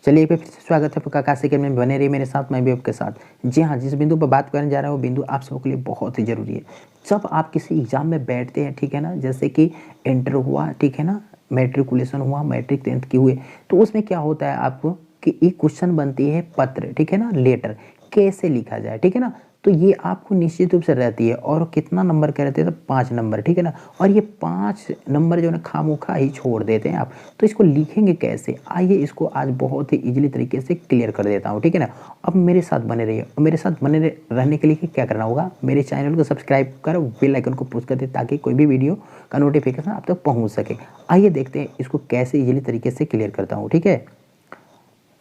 चलिए एक बार फिर से स्वागत है आपका आकाश अकेडमी में। बने रहिए मेरे साथ, मैं भी आपके साथ। जी हाँ, जिस बिंदु पर बात करने जा रहा हूँ वो बिंदु आप सबों के लिए बहुत ही ज़रूरी है। जब आप किसी एग्ज़ाम में बैठते हैं, ठीक है ना, जैसे कि इंटर हुआ, ठीक है ना, मैट्रिकुलेशन हुआ, मैट्रिक 10th की हुए, तो उसमें क्या होता है आपको कि एक क्वेश्चन बनती है पत्र, ठीक है ना, लेटर कैसे लिखा जाए, ठीक है ना। तो ये आपको निश्चित रूप से रहती है और कितना नंबर के रहते हैं तो 5 नंबर, ठीक है ना। और ये 5 नंबर जो है ना खामोखा ही छोड़ देते हैं आप। तो इसको लिखेंगे कैसे, आइए इसको आज बहुत ही ईजिली तरीके से क्लियर कर देता हूँ, ठीक है ना। अब मेरे साथ बने रहिए और मेरे साथ बने रहने के लिए क्या करना होगा, मेरे चैनल को सब्सक्राइब कर बेल आइकन को पुश कर दे ताकि कोई भी वीडियो का नोटिफिकेशन आप तक पहुँच सके। आइए देखते हैं इसको कैसे ईजिली तरीके से क्लियर करता हूँ, ठीक है।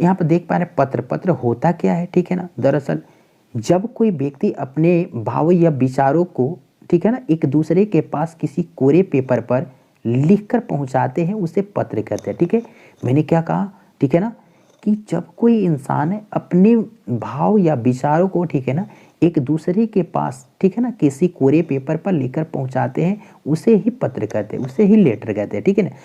यहाँ पर देख पा रहे हैं पत्र, पत्र होता क्या है, ठीक है ना। दरअसल जब कोई व्यक्ति अपने भाव या विचारों को, ठीक है ना, एक दूसरे के पास किसी कोरे पेपर पर लिखकर पहुंचाते हैं उसे पत्र कहते हैं, ठीक है। मैंने क्या कहा, ठीक है ना, कि जब कोई इंसान अपने भाव या विचारों को, ठीक है ना, एक दूसरे के पास, ठीक है ना, किसी कोरे पेपर पर लिखकर पहुंचाते हैं उसे ही पत्र कहते हैं, उसे ही लेटर कहते हैं, ठीक है ना।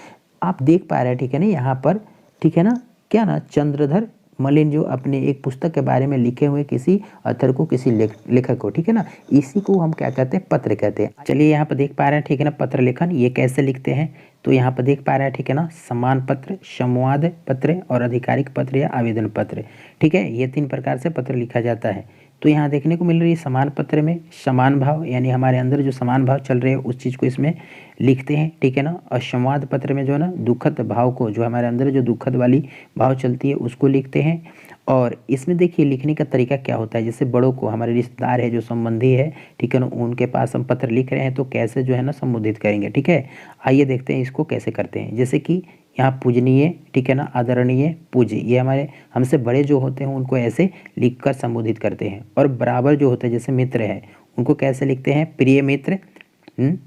आप देख पा रहे हैं, ठीक है ना, यहाँ पर, ठीक है ना, क्या ना, चंद्रधर मलिन जो अपने एक पुस्तक के बारे में लिखे हुए किसी अथर को, किसी लेखक को, ठीक है ना, इसी को हम क्या कहते हैं, पत्र कहते हैं। चलिए यहाँ पर देख पा रहे हैं, ठीक है ना, पत्र लेखन ये कैसे लिखते हैं। तो यहाँ पर देख पा रहे हैं, ठीक है ना, सम्मान पत्र, संवाद पत्र और आधिकारिक पत्र या आवेदन पत्र, ठीक है, ये 3 प्रकार से पत्र लिखा जाता है। तो यहाँ देखने को मिल रही है समान पत्र में समान भाव, यानी हमारे अंदर जो समान भाव चल रहे हैं उस चीज़ को इसमें लिखते हैं, ठीक है ना। और संवाद पत्र में जो है ना दुखद भाव को, जो हमारे अंदर जो दुखद वाली भाव चलती है उसको लिखते हैं। और इसमें देखिए लिखने का तरीका क्या होता है, जैसे बड़ों को, हमारे रिश्तेदार है, जो संबंधी है, ठीक है ना, उनके पास हम पत्र लिख रहे हैं तो कैसे जो है ना संबोधित करेंगे, ठीक है। आइए देखते हैं इसको कैसे करते हैं। जैसे कि यहाँ पूजनीय, ठीक है ना, आदरणीय, पूज्य, ये हमारे हमसे बड़े जो होते हैं उनको ऐसे लिखकर संबोधित करते हैं। और बराबर जो होते हैं जैसे मित्र है उनको कैसे लिखते हैं, प्रिय मित्र,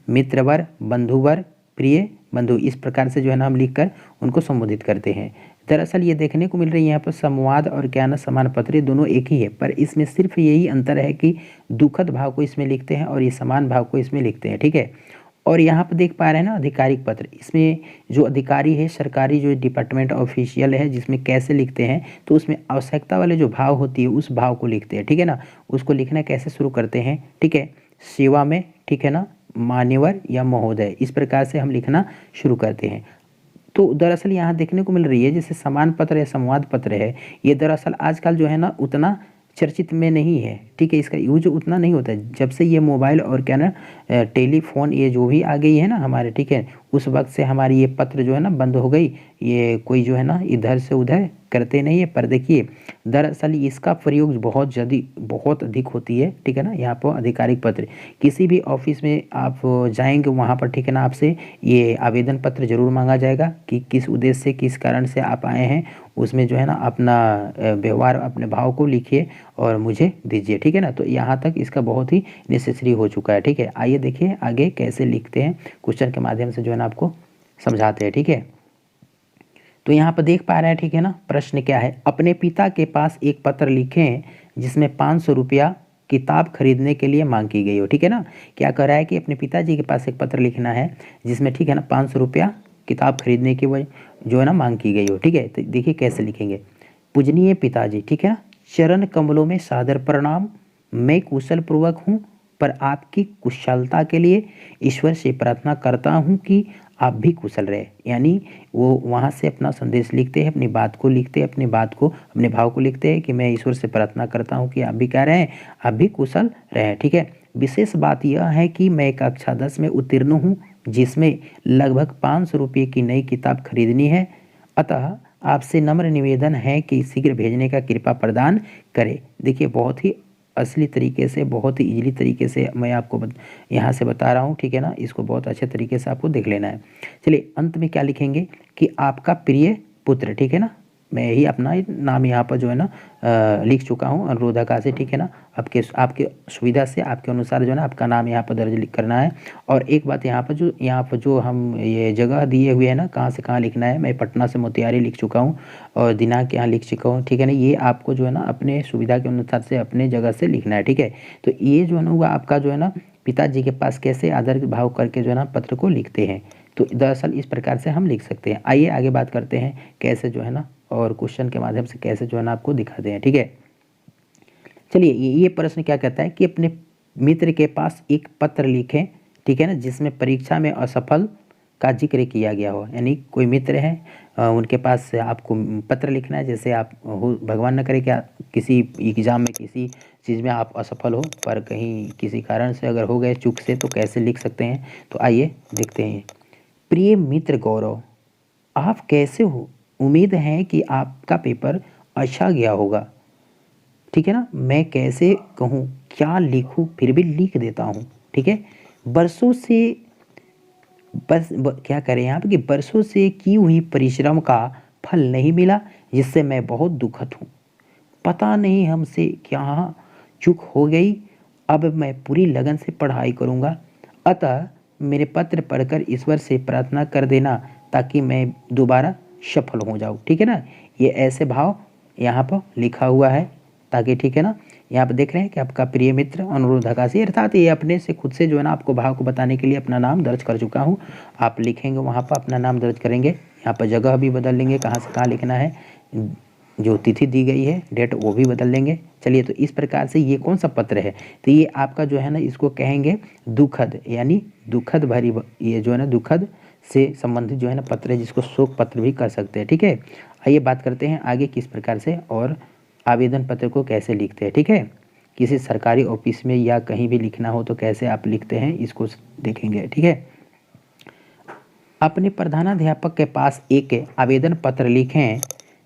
मित्रवर, बंधुवर, प्रिय बंधु, इस प्रकार से जो है ना हम लिखकर उनको संबोधित करते हैं। दरअसल ये देखने को मिल रही है यहाँ पर संवाद और क्या ना समान पत्र, दोनों एक ही है, पर इसमें सिर्फ यही अंतर है कि दुखद भाव को इसमें लिखते हैं और ये समान भाव को इसमें लिखते हैं, ठीक है। और यहाँ पर देख पा रहे हैं ना आधिकारिक पत्र, इसमें जो अधिकारी है, सरकारी जो डिपार्टमेंट ऑफिशियल है, जिसमें कैसे लिखते हैं तो उसमें आवश्यकता वाले जो भाव होती है उस भाव को लिखते हैं, ठीक है ना। उसको लिखना कैसे शुरू करते हैं, ठीक है, सेवा में, ठीक है ना, मान्यवर या महोदय, इस प्रकार से हम लिखना शुरू करते हैं। तो दरअसल यहाँ देखने को मिल रही है जैसे समान पत्र या संवाद पत्र है, ये दरअसल आजकल जो है ना उतना चर्चित में नहीं है, ठीक है, इसका यूज उतना नहीं होता है। जब से ये मोबाइल और क्या ना टेलीफोन ये जो भी आ गई है ना हमारे, ठीक है, उस वक्त से हमारी ये पत्र जो है ना बंद हो गई, ये कोई जो है ना इधर से उधर करते नहीं है। पर देखिए दरअसल इसका प्रयोग बहुत अधिक होती है, ठीक है ना। यहाँ पर आधिकारिक पत्र, किसी भी ऑफिस में आप जाएंगे वहाँ पर, ठीक है ना, आपसे ये आवेदन पत्र जरूर मांगा जाएगा कि किस उद्देश्य से, किस कारण से आप आए हैं, उसमें जो है ना अपना व्यवहार, अपने भाव को लिखिए और मुझे दीजिए, ठीक है ना। तो यहाँ तक इसका बहुत ही नेसेसरी हो चुका है, ठीक है। आइए देखिए आगे कैसे लिखते हैं, क्वेश्चन के माध्यम से जो है ना आपको समझाते हैं, ठीक है। तो यहाँ पर देख पा रहे हैं, ठीक है ना, प्रश्न क्या है, अपने पिता के पास एक पत्र लिखें जिसमें 500 रुपया किताब खरीदने के लिए मांग की गई हो, ठीक है ना। क्या कर रहा है कि अपने पिताजी के पास एक पत्र लिखना है जिसमें, ठीक है ना, 500 रुपया किताब खरीदने की वजह जो है ना मांग की गई हो, ठीक है। तो देखिए कैसे लिखेंगे, पूजनीय पिताजी, ठीक है ना, चरण कमलों में सादर प्रणाम, मैं कुशल पूर्वक हूँ, पर आपकी कुशलता के लिए ईश्वर से प्रार्थना करता हूँ कि आप भी कुशल रहे। यानी वो वहाँ से अपना संदेश लिखते हैं, अपनी बात को लिखते हैं, अपनी बात को, अपने भाव को लिखते हैं कि मैं ईश्वर से प्रार्थना करता हूँ कि आप भी क्या रहें, आप भी कुशल रहें, ठीक है। विशेष बात यह है कि मैं कक्षा 10 में उत्तीर्ण हूँ जिसमें लगभग 500 रुपये की नई किताब खरीदनी है, अतः आपसे नम्र निवेदन है कि शीघ्र भेजने का कृपा प्रदान करें। देखिए बहुत ही असली तरीके से, बहुत ही इजीली तरीके से मैं आपको यहाँ से बता रहा हूँ, ठीक है ना। इसको बहुत अच्छे तरीके से आपको देख लेना है। चलिए अंत में क्या लिखेंगे कि आपका प्रिय पुत्र, ठीक है ना, मैं ही अपना नाम यहाँ पर जो है ना लिख चुका हूँ अनुरोधका से, ठीक है ना। आपके सुविधा से, आपके अनुसार जो है ना आपका नाम यहाँ पर दर्ज करना है। और एक बात यहाँ पर जो हम ये जगह दिए हुए हैं ना, कहाँ से कहाँ लिखना है, मैं पटना से मोतिहारी लिख चुका हूँ और दिनांक यहाँ लिख चुका हूँ, ठीक है ना। ये आपको जो है ना अपने सुविधा के अनुसार से अपने जगह से लिखना है, ठीक है। तो ये जो है ना हुआ आपका जो है ना पिताजी के पास कैसे आदर भाव करके जो है ना पत्र को लिखते हैं। तो दरअसल इस प्रकार से हम लिख सकते हैं। आइए आगे बात करते हैं कैसे जो है ना और क्वेश्चन के माध्यम से कैसे जो है ना आपको दिखाते हैं, ठीक है। चलिए ये प्रश्न क्या कहता है कि अपने मित्र के पास एक पत्र लिखें, ठीक है ना, जिसमें परीक्षा में असफल का जिक्र किया गया हो। यानी कोई मित्र है, उनके पास से आपको पत्र लिखना है, जैसे आप हो, भगवान न करे कि किसी एग्जाम में किसी चीज़ में आप असफल हो, पर कहीं किसी कारण से अगर हो गए चूक से, तो कैसे लिख सकते हैं। तो आइए देखते हैं। प्रिय मित्र गौरव, आप कैसे हो? उम्मीद है कि आपका पेपर अच्छा गया होगा, ठीक है ना। मैं कैसे कहूँ, क्या लिखूँ, फिर भी लिख देता हूँ, ठीक है। बरसों से क्या करें यहाँ पे कि बरसों से की हुई परिश्रम का फल नहीं मिला, जिससे मैं बहुत दुखद हूँ। पता नहीं हमसे क्या चूक हो गई। अब मैं पूरी लगन से पढ़ाई करूँगा। अतः मेरे पत्र पढ़कर ईश्वर से प्रार्थना कर देना, ताकि मैं दोबारा सफल हो जाऊँ, ठीक है ना। ये ऐसे भाव यहाँ पर लिखा हुआ है, ताकि, ठीक है ना, यहाँ पे देख रहे हैं कि आपका प्रिय मित्र अनुरोध अकाशी, अर्थात ये अपने से खुद से जो है ना आपको भाव को बताने के लिए अपना नाम दर्ज कर चुका हूँ। आप लिखेंगे वहाँ पर अपना नाम दर्ज करेंगे, यहाँ पर जगह भी बदल लेंगे, कहाँ से कहाँ लिखना है, जो तिथि दी गई है डेट वो भी बदल लेंगे। चलिए, तो इस प्रकार से ये कौन सा पत्र है, तो ये आपका जो है ना इसको कहेंगे दुखद, यानी दुखद भरी, ये जो है ना दुखद से संबंधित जो है ना पत्र है, जिसको शोक पत्र भी कर सकते हैं, ठीक है। आइए बात करते हैं आगे किस प्रकार से और आवेदन पत्र को कैसे लिखते हैं, ठीक है। किसी सरकारी ऑफिस में या कहीं भी लिखना हो तो कैसे आप लिखते हैं, इसको देखेंगे, ठीक है। अपने प्रधानाध्यापक के पास एक आवेदन पत्र लिखें,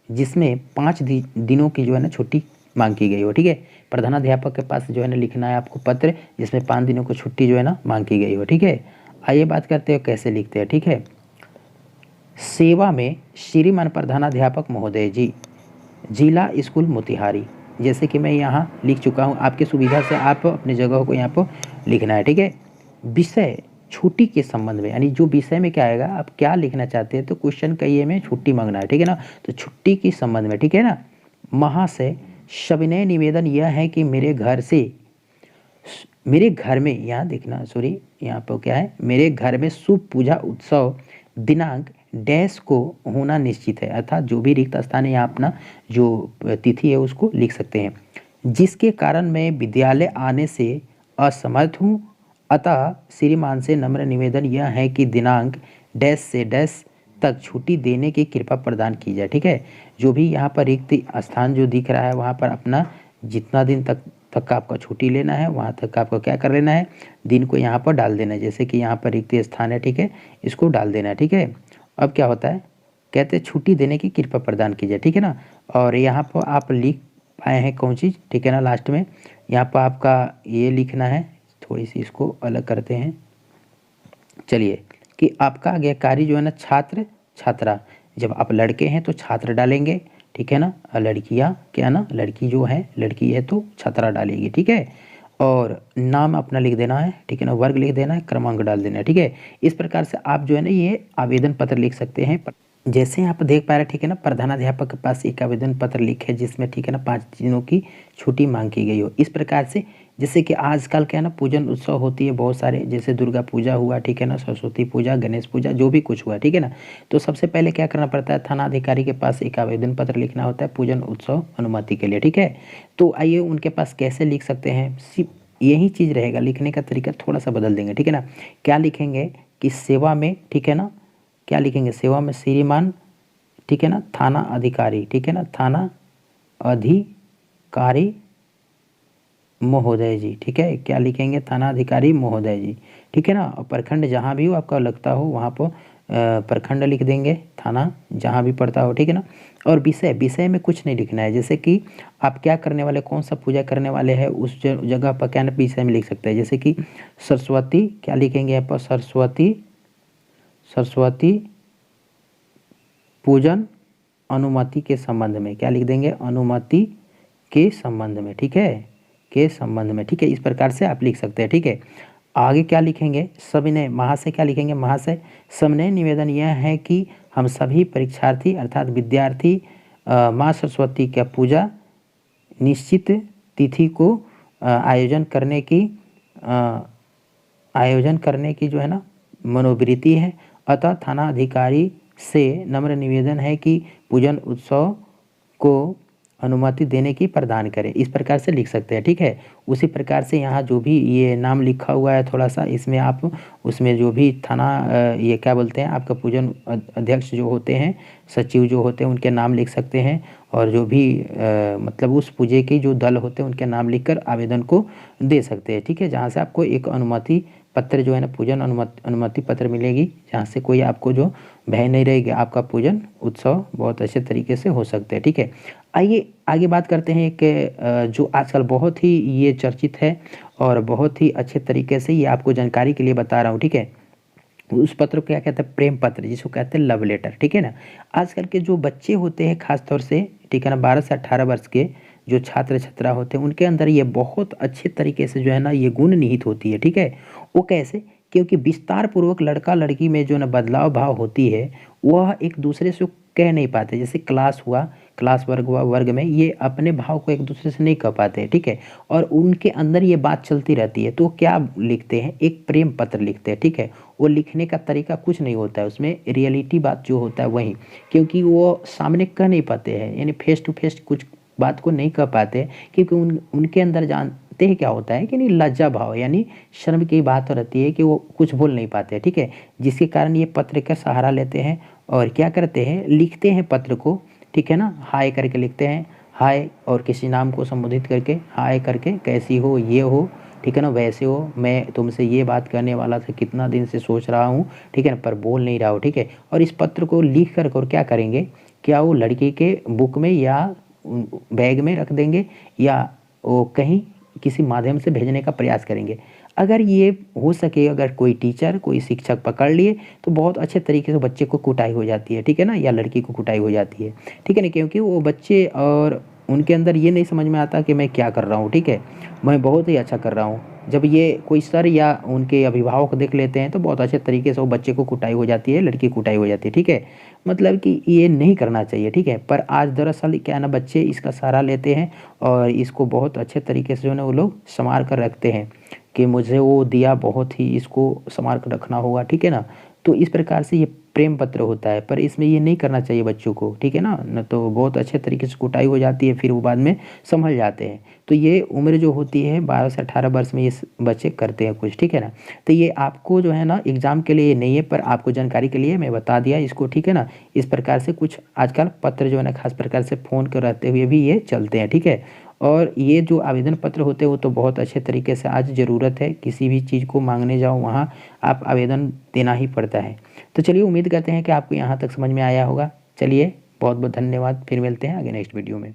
जिसमें 5 दिनों की जो है ना छुट्टी मांग की गई हो, ठीक है। प्रधानाध्यापक के पास जो है ना लिखना है आपको पत्र, जिसमें 5 दिनों की छुट्टी जो है ना मांग की गई हो, ठीक है। आइए बात करते हैं कैसे लिखते हैं, ठीक है। सेवा में श्रीमान प्रधानाध्यापक महोदय जी, जिला स्कूल मोतिहारी। जैसे कि मैं यहाँ लिख चुका हूँ, आपकी सुविधा से आप अपनी जगह को यहाँ पर लिखना है, ठीक है। विषय छुट्टी के संबंध में, यानी जो विषय में क्या आएगा, आप क्या लिखना चाहते हैं, तो क्वेश्चन का ये में छुट्टी मांगना है, ठीक है ना। तो छुट्टी के संबंध में, ठीक है ना। महाशय, सविनय निवेदन यह है कि मेरे घर में, यहाँ देखना, सॉरी, यहाँ पर क्या है, मेरे घर में शुभ पूजा उत्सव दिनांक डैश को होना निश्चित है, अर्थात जो भी रिक्त स्थान है यहाँ अपना जो तिथि है उसको लिख सकते हैं, जिसके कारण मैं विद्यालय आने से असमर्थ हूँ। अतः श्रीमान से नम्र निवेदन यह है कि दिनांक डैश से डैश तक छुट्टी देने की कृपा प्रदान की जाए, ठीक है। जो भी यहाँ पर रिक्त स्थान जो दिख रहा है, वहाँ पर अपना जितना दिन तक का आपका छुट्टी लेना है, वहाँ तक आपको क्या कर लेना है, दिन को यहाँ पर डाल देना है। जैसे कि यहाँ पर रिक्त स्थान है, ठीक है, इसको डाल देना है, ठीक है। अब क्या होता है, कहते हैं छुट्टी देने की कृपा प्रदान की जाए, ठीक है ना। और यहाँ पर आप लिख पाए हैं कौन चीज़, ठीक है ना। लास्ट में यहाँ पर आपका ये लिखना है, थोड़ी सी इसको अलग करते हैं। चलिए, कि आपका आगे कार्य जो है ना छात्र छात्रा, जब आप लड़के हैं तो छात्र डालेंगे, ठीक है ना। लड़कियां क्या ना, लड़की जो है, लड़की है तो छात्रा डालेगी, ठीक है। और नाम अपना लिख देना है, ठीक है ना, वर्ग लिख देना है, क्रमांक डाल देना है, ठीक है। इस प्रकार से आप जो है ना ये आवेदन पत्र लिख सकते हैं। जैसे आप देख पा रहे हैं, ठीक है ना, प्रधानाध्यापक के पास एक आवेदन पत्र लिखे, जिसमें, ठीक है ना, 5 दिनों की छुट्टी मांग की गई हो। इस प्रकार से, जैसे कि आजकल क्या है ना पूजन उत्सव होती है बहुत सारे, जैसे दुर्गा पूजा हुआ, ठीक है ना, सरस्वती पूजा, गणेश पूजा, जो भी कुछ हुआ, ठीक है ना। तो सबसे पहले क्या करना पड़ता है, थाना अधिकारी के पास एक आवेदन पत्र लिखना होता है पूजन उत्सव अनुमति के लिए, ठीक है। तो आइए उनके पास कैसे लिख सकते हैं, सिर्फ यही चीज़ रहेगा, लिखने का तरीका थोड़ा सा बदल देंगे, ठीक है ना। क्या लिखेंगे कि सेवा में, ठीक है ना, क्या लिखेंगे, सेवा में श्रीमान, ठीक है ना, थाना अधिकारी, ठीक है ना, थाना अधिकारी महोदय जी, ठीक है। क्या लिखेंगे, थाना अधिकारी महोदय जी, ठीक है ना। और प्रखंड जहाँ भी हो आपका लगता हो वहाँ पर प्रखंड लिख देंगे, थाना जहाँ भी पड़ता हो, ठीक है ना। और विषय में कुछ नहीं लिखना है, जैसे कि आप क्या करने वाले, कौन सा पूजा करने वाले हैं, उस जगह पर क्या ना विषय में लिख सकते हैं। जैसे कि सरस्वती, क्या लिखेंगे यहाँ पर, सरस्वती पूजन अनुमति के संबंध में, क्या लिख देंगे, अनुमति के संबंध में, ठीक है, के संबंध में, ठीक है। इस प्रकार से आप लिख सकते हैं, ठीक है। आगे क्या लिखेंगे, सविनय, महाशय, क्या लिखेंगे, महाशय, सविनय निवेदन यह है कि हम सभी परीक्षार्थी अर्थात विद्यार्थी माँ सरस्वती का पूजा निश्चित तिथि को आयोजन करने की जो है ना मनोवृत्ति है। अतः थाना अधिकारी से नम्र निवेदन है कि पूजन उत्सव को अनुमति देने की प्रदान करें। इस प्रकार से लिख सकते हैं, ठीक है। उसी प्रकार से यहाँ जो भी ये नाम लिखा हुआ है थोड़ा सा, इसमें आप उसमें जो भी थाना ये क्या बोलते हैं आपका पूजन अध्यक्ष जो होते हैं, सचिव जो होते हैं, उनके नाम लिख सकते हैं। और जो भी मतलब उस पूजे के जो दल होते हैं उनके नाम लिखकर आवेदन को दे सकते हैं, ठीक है। जहाँ से आपको एक अनुमति पत्र जो है ना, पूजन अनुमति पत्र मिलेगी, जहाँ से कोई आपको जो भय नहीं रहेगी, आपका पूजन उत्सव बहुत अच्छे तरीके से हो सकते हैं, ठीक है। आइए आगे बात करते हैं कि जो आजकल बहुत ही ये चर्चित है और बहुत ही अच्छे तरीके से ये आपको जानकारी के लिए बता रहा हूँ, ठीक है। उस पत्र को क्या कहते हैं, प्रेम पत्र, जिसको कहते हैं लव लेटर, ठीक है ना। आजकल के जो बच्चे होते हैं खास तौर से, ठीक है ना, 12 से 18 वर्ष के जो छात्र छात्रा होते हैं, उनके अंदर ये बहुत अच्छे तरीके से जो है ना ये गुण निहित होती है, ठीक है। वो कैसे, क्योंकि विस्तार पूर्वक लड़का लड़की में जो ना बदलाव भाव होती है, वह एक दूसरे से कह नहीं पाते। जैसे क्लास हुआ, क्लास वर्ग हुआ, वर्ग में ये अपने भाव को एक दूसरे से नहीं कह पाते, ठीक है। और उनके अंदर ये बात चलती रहती है, तो क्या लिखते हैं, एक प्रेम पत्र लिखते हैं, ठीक है। वो लिखने का तरीका कुछ नहीं होता है, उसमें रियलिटी बात जो होता है वही, क्योंकि वो सामने कह नहीं पाते हैं, यानी फेस टू फेस कुछ बात को नहीं कह पाते, क्योंकि उनके अंदर जानते हैं क्या होता है कि नहीं, लज्जा भाव, यानी शर्म की बात रहती है कि वो कुछ बोल नहीं पाते, ठीक है। जिसके कारण ये पत्र का सहारा लेते हैं और क्या करते हैं, लिखते हैं पत्र को, ठीक है ना, हाय करके लिखते हैं, हाय, और किसी नाम को संबोधित करके हाय करके, कैसी हो, ये हो, ठीक है ना, वैसे हो, मैं तुमसे ये बात करने वाला था, कितना दिन से सोच रहा हूँ, ठीक है ना, पर बोल नहीं रहा हूँ, ठीक है। और इस पत्र को लिख कर और क्या करेंगे, क्या वो लड़की के बुक में या बैग में रख देंगे, या वो कहीं किसी माध्यम से भेजने का प्रयास करेंगे। अगर ये हो सके, अगर कोई टीचर कोई शिक्षक पकड़ लिए तो बहुत अच्छे तरीके से बच्चे को कुटाई हो जाती है, ठीक है ना, या लड़की को कुटाई हो जाती है, ठीक है ना, क्योंकि वो बच्चे और उनके अंदर ये नहीं समझ में आता कि मैं क्या कर रहा हूँ, ठीक है, मैं बहुत ही अच्छा कर रहा हूँ। जब ये कोई सर या उनके अभिभावक देख लेते हैं तो बहुत अच्छे तरीके से वो बच्चे को कुटाई हो जाती है, लड़की कुटाई हो जाती है, ठीक है। मतलब कि ये नहीं करना चाहिए, ठीक है। पर आज दरअसल क्या है ना, बच्चे इसका सहारा लेते हैं और इसको बहुत अच्छे तरीके से जो है ना वो लोग संभाल कर रखते हैं कि मुझे वो दिया, बहुत ही इसको संभाल कर रखना होगा, ठीक है ना। तो इस प्रकार से ये प्रेम पत्र होता है, पर इसमें ये नहीं करना चाहिए बच्चों को, ठीक है ना, न तो बहुत अच्छे तरीके से कुटाई हो जाती है, फिर वो बाद में संभल जाते हैं। तो ये उम्र जो होती है 12 से 18 वर्ष में ये बच्चे करते हैं कुछ, ठीक है ना। तो ये आपको जो है ना एग्जाम के लिए नहीं है, पर आपको जानकारी के लिए मैं बता दिया इसको, ठीक है ना। इस प्रकार से कुछ आजकल पत्र जो है ना खास प्रकार से फ़ोन कर रहते हुए भी ये चलते हैं, ठीक है। और ये जो आवेदन पत्र होते हैं वो तो बहुत अच्छे तरीके से आज ज़रूरत है, किसी भी चीज़ को मांगने जाओ वहाँ आप आवेदन देना ही पड़ता है। तो चलिए उम्मीद करते हैं कि आपको यहाँ तक समझ में आया होगा। चलिए बहुत बहुत धन्यवाद, फिर मिलते हैं आगे नेक्स्ट वीडियो में।